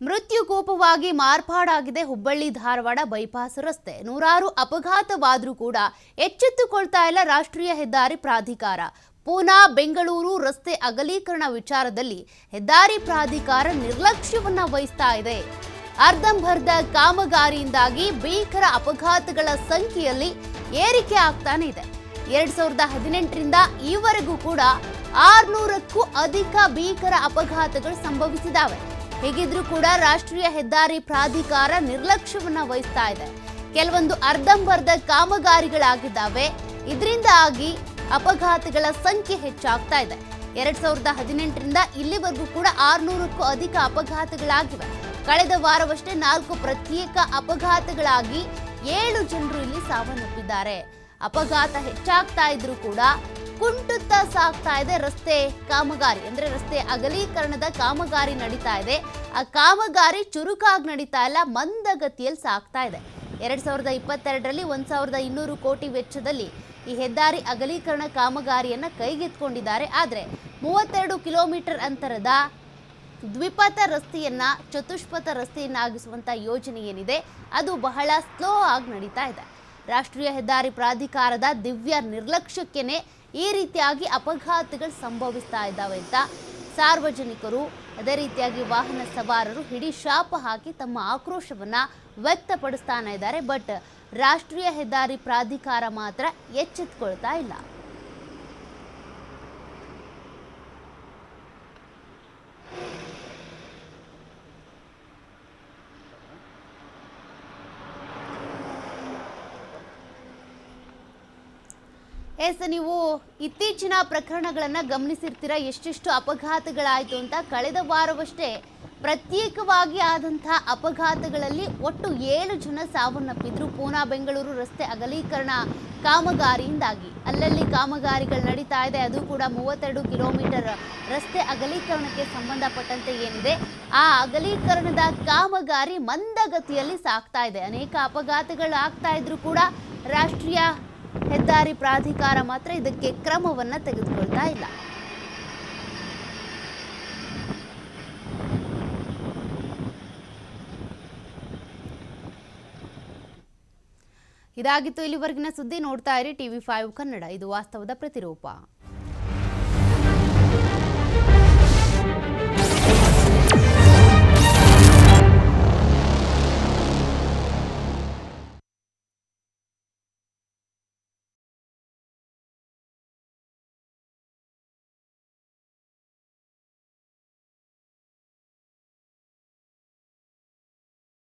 ಮೃತ್ಯುಕೋಪವಾಗಿ ಮಾರ್ಪಾಡಾಗಿದೆ Hubballi Dharwad bypass ರಸ್ತೆ. ನೂರಾರು ಅಪಘಾತವಾದರೂ ಕೂಡ ಎಚ್ಚೆತ್ತುಕೊಳ್ತಾ ಇಲ್ಲ ರಾಷ್ಟ್ರೀಯ ಹೆದ್ದಾರಿ ಪ್ರಾಧಿಕಾರ. ಪೂನಾ ಬೆಂಗಳೂರು ರಸ್ತೆ ಅಗಲೀಕರಣ ವಿಚಾರದಲ್ಲಿ ಹೆದ್ದಾರಿ ಪ್ರಾಧಿಕಾರ ನಿರ್ಲಕ್ಷ್ಯವನ್ನ ವಹಿಸ್ತಾ ಇದೆ. ಅರ್ಧಂಬರ್ಧ ಕಾಮಗಾರಿಯಿಂದಾಗಿ ಭೀಕರ ಅಪಘಾತಗಳ ಸಂಖ್ಯೆಯಲ್ಲಿ ಏರಿಕೆ ಆಗ್ತಾನೆ ಇದೆ. 2018ರಿಂದ ಈವರೆಗೂ ಕೂಡ 600ಕ್ಕೂ ಅಧಿಕ ಭೀಕರ ಅಪಘಾತಗಳು ಸಂಭವಿಸಿದಾವೆ. ಹೀಗಿದ್ರೂ ಕೂಡ ರಾಷ್ಟ್ರೀಯ ಹೆದ್ದಾರಿ ಪ್ರಾಧಿಕಾರ ನಿರ್ಲಕ್ಷ್ಯವನ್ನ ವಹಿಸ್ತಾ ಇದೆ. ಕೆಲವೊಂದು ಅರ್ಧಂಬರ್ಧ ಕಾಮಗಾರಿಗಳಾಗಿದ್ದಾವೆ. ಇದರಿಂದಾಗಿ ಅಪಘಾತಗಳ ಸಂಖ್ಯೆ ಹೆಚ್ಚಾಗ್ತಾ ಇದೆ. 2018ರಿಂದ ಇಲ್ಲಿವರೆಗೂ ಕೂಡ 600ಕ್ಕೂ ಅಧಿಕ ಅಪಘಾತಗಳಾಗಿವೆ. ಕಳೆದ ವಾರವಷ್ಟೇ 4 ಪ್ರತ್ಯೇಕ ಅಪಘಾತಗಳಾಗಿ 7 ಜನರು ಇಲ್ಲಿ ಸಾವನ್ನಪ್ಪಿದ್ದಾರೆ. ಅಪಘಾತ ಹೆಚ್ಚಾಗ್ತಾ ಇದ್ರೂ ಕೂಡ ಕುಂಟುತ್ತಾ ಸಾಗ್ತಾ ಇದೆ ರಸ್ತೆ ಕಾಮಗಾರಿ. ಅಂದ್ರೆ ರಸ್ತೆ ಅಗಲೀಕರಣದ ಕಾಮಗಾರಿ ನಡೀತಾ ಇದೆ. ಆ ಕಾಮಗಾರಿ ಚುರುಕಾಗಿ ನಡೀತಾ ಇಲ್ಲ, ಮಂದಗತಿಯಲ್ಲಿ ಸಾಗ್ತಾ ಇದೆ. 2022ರಲ್ಲಿ 1200 ಕೋಟಿ ವೆಚ್ಚದಲ್ಲಿ ಈ ಹೆದ್ದಾರಿ ಅಗಲೀಕರಣ ಕಾಮಗಾರಿಯನ್ನ ಕೈಗೆತ್ತಿಕೊಂಡಿದ್ದಾರೆ. ಆದರೆ 32 ಕಿಲೋಮೀಟರ್ ಅಂತರದ ದ್ವಿಪಥ ರಸ್ತೆಯನ್ನ ಚತುಷ್ಪಥ ರಸ್ತೆಯನ್ನಾಗಿಸುವಂತ ಯೋಜನೆ ಏನಿದೆ ಅದು ಬಹಳ ಸ್ಲೋ ಆಗಿ ನಡೀತಾ ಇದೆ. ರಾಷ್ಟ್ರೀಯ ಹೆದ್ದಾರಿ ಪ್ರಾಧಿಕಾರದ ದಿವ್ಯ ನಿರ್ಲಕ್ಷ್ಯಕ್ಕೆನೆ ಈ ರೀತಿಯಾಗಿ ಅಪಘಾತಗಳು ಸಂಭವಿಸ್ತಾ ಇದ್ದಾವೆ ಅಂತ ಸಾರ್ವಜನಿಕರು, ಅದೇ ರೀತಿಯಾಗಿ ವಾಹನ ಸವಾರರು ಹಿಡಿ ಶಾಪ ಹಾಕಿ ತಮ್ಮ ಆಕ್ರೋಶವನ್ನ ವ್ಯಕ್ತಪಡಿಸ್ತಾನೆ ಇದ್ದಾರೆ. ಬಟ್ ರಾಷ್ಟ್ರೀಯ ಹೆದ್ದಾರಿ ಪ್ರಾಧಿಕಾರ ಮಾತ್ರ ಎಚ್ಚೆತ್ತುಕೊಳ್ತಾ ಇಲ್ಲ. ನೀವು ಇತ್ತೀಚಿನ ಪ್ರಕರಣಗಳನ್ನು ಗಮನಿಸಿರ್ತೀರ, ಎಷ್ಟೆಷ್ಟು ಅಪಘಾತಗಳಾಯಿತು ಅಂತ. ಕಳೆದ ವಾರವಷ್ಟೇ ಪ್ರತ್ಯೇಕವಾಗಿ ಆದಂತಹ ಅಪಘಾತಗಳಲ್ಲಿ ಒಟ್ಟು 7 ಜನ ಸಾವನ್ನಪ್ಪಿದ್ರು ಪೂನಾ ಬೆಂಗಳೂರು ರಸ್ತೆ ಅಗಲೀಕರಣ ಕಾಮಗಾರಿಯಿಂದಾಗಿ. ಅಲ್ಲಲ್ಲಿ ಕಾಮಗಾರಿಗಳು ನಡೀತಾ ಇದೆ. ಅದು ಕೂಡ 32 ಕಿಲೋಮೀಟರ್ ರಸ್ತೆ ಅಗಲೀಕರಣಕ್ಕೆ ಸಂಬಂಧಪಟ್ಟಂತೆ ಏನಿದೆ ಆ ಅಗಲೀಕರಣದ ಕಾಮಗಾರಿ ಮಂದಗತಿಯಲ್ಲಿ ಸಾಗ್ತಾ ಇದೆ. ಅನೇಕ ಅಪಘಾತಗಳು ಆಗ್ತಾ ಇದ್ರು ಕೂಡ ರಾಷ್ಟ್ರೀಯ ಹೆದ್ದಾರಿ ಪ್ರಾಧಿಕಾರ ಮಾತ್ರ ಇದಕ್ಕೆ ಕ್ರಮವನ್ನ ತೆಗೆದುಕೊಳ್ತಾ ಇಲ್ಲ. ಇದಾಗಿತ್ತು ಇಲ್ಲಿವರೆಗಿನ ಸುದ್ದಿ. ನೋಡ್ತಾ ಇರಿ TV5 ಕನ್ನಡ, ಇದು ವಾಸ್ತವದ ಪ್ರತಿರೂಪ.